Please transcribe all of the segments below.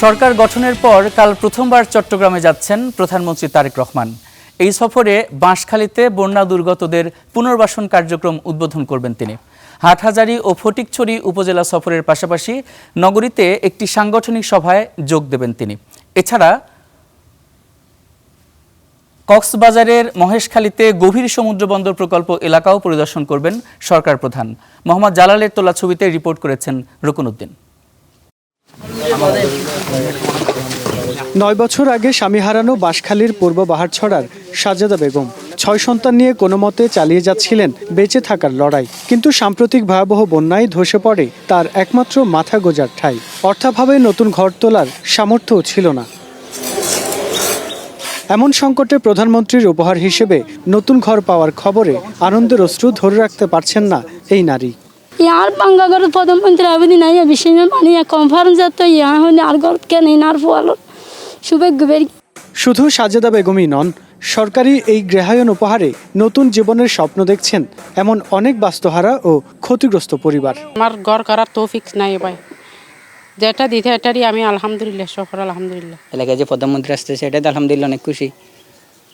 সরকার গঠনের পর কাল প্রথমবার চট্টগ্রামে যাচ্ছেন প্রধানমন্ত্রী তারেক রহমান। এই সফরে বাঁশখালীতে বন্যা দুর্গতদের পুনর্বাসন কার্যক্রম উদ্বোধন করবেন তিনি। হাটহাজারী ও ফটিকছড়ি উপজেলা সফরের পাশাপাশি নগরীতে একটি সাংগঠনিক সভায় যোগ দেবেন তিনি। এছাড়া কক্সবাজারের মহেশখালীতে গভীর সমুদ্র বন্দর প্রকল্প এলাকাও পরিদর্শন করবেন সরকার প্রধান। মোহাম্মদ জালালের তোলা ছবিতে রিপোর্ট করেছেন রুকনউদ্দিন। ৯ বছর আগে স্বামী হারানো বাঁশখালীর পূর্ব বাহারছড়ার সাজেদা বেগম ৬ সন্তান নিয়ে কোনো মতে চালিয়ে যাচ্ছিলেন বেঁচে থাকার লড়াই। কিন্তু সাম্প্রতিক ভয়াবহ বন্যায় ধসে পড়ে তার একমাত্র মাথা গোজার ঠাঁই। অর্থাভাবে নতুন ঘর তোলার সামর্থ্যও ছিল না। এমন সংকটে প্রধানমন্ত্রীর উপহার হিসেবে নতুন ঘর পাওয়ার খবরে আনন্দের অশ্রু ধরে রাখতে পারছেন না এই নারী। यार पंगागर प्रधानमंत्री अवधि नहीं है विषय में मानी कन्फार्म जाते यहाँ होने আর গল্প কেন আর ফলো সুবেগ গুবের। শুধু সাজেদা বেগমই নন, সরকারি এই গৃহায়ন উপহারে নতুন জীবনের স্বপ্ন দেখছেন এমন অনেক বাস্তুহারা ও ক্ষতিগ্রস্ত পরিবার। আমার ঘর করার তৌফিক নাই ভাই, যেটা দিতে এটারই আমি আলহামদুলিল্লাহ সফর আলহামদুলিল্লাহ। এলাকায় যে প্রধানমন্ত্রী আসতেছে এটাতে আলহামদুলিল্লাহ অনেক খুশি,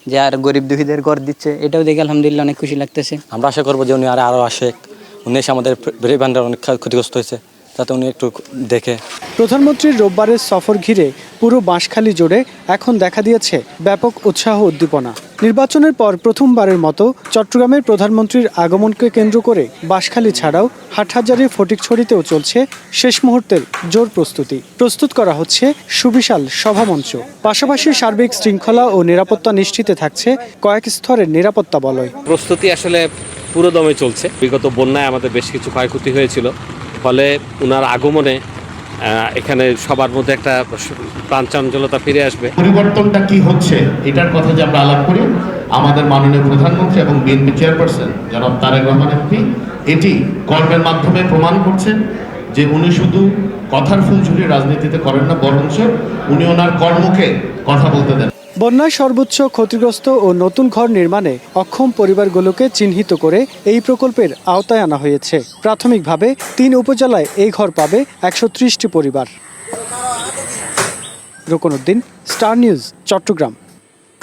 যে আর গরিব দুঃখীদের ঘর দিচ্ছে এটাও দেখে আলহামদুলিল্লাহ অনেক খুশি লাগতেছে। আমরা আশা করবো যে উনি আরও আসে, উনি এসে আমাদের ভান্ডার অনেক ক্ষতিগ্রস্ত হয়েছে, যাতে উনি একটু দেখে। প্রধানমন্ত্রীর রোববারের সফর ঘিরে পুরো বাঁশখালী জুড়ে এখন দেখা দিয়েছে ব্যাপক উৎসাহ উদ্দীপনা। নির্বাচনের পর প্রথমবারের মতো চট্টগ্রামের প্রধানমন্ত্রীর আগমনকে কেন্দ্র করে বাঁশখালী ছাড়াও হাটহাজারী ফটিকছড়িতেও চলছে শেষ মুহূর্তের জোর প্রস্তুতি। প্রস্তুত করা হচ্ছে সুবিশাল সভামঞ্চ, পাশাপাশি সার্বিক শৃঙ্খলা ও নিরাপত্তা নিশ্চিতে থাকছে কয়েক স্তরের নিরাপত্তা বলয়। প্রস্তুতি আসলে পুরো দমে চলছে। বিগত বন্যায় আমাদের বেশ কিছু ক্ষয়ক্ষতি হয়েছিল, ফলে ওনার আগমনে এখানে সবার মধ্যে একটা প্রাণচাঞ্চলতা ফিরে আসবে। পরিবর্তনটা কি হচ্ছে এটার কথা যে আমরা আলাপ করি, আমাদের মাননীয় প্রধানমন্ত্রী এবং বিএনপি চেয়ারপারসন জনাব তারেক রহমান এমপি এটি কর্মের মাধ্যমে প্রমাণ করছেন যে উনি শুধু কথার ফুলঝুরি রাজনীতিতে করেন না, বরঞ্চ উনি ওনার কর্মকে কথা বলতে দেন। বন্যায় সর্বোচ্চ ক্ষতিগ্রস্ত ও নতুন ঘর নির্মাণে অক্ষম পরিবারগুলোকে চিহ্নিত করে এই প্রকল্পের আওতায় আনা হয়েছে। প্রাথমিকভাবে ৩ উপজেলায় এই ঘর পাবে ১৩০টি পরিবার। রুকনউদ্দিন, স্টার নিউজ, চট্টগ্রাম।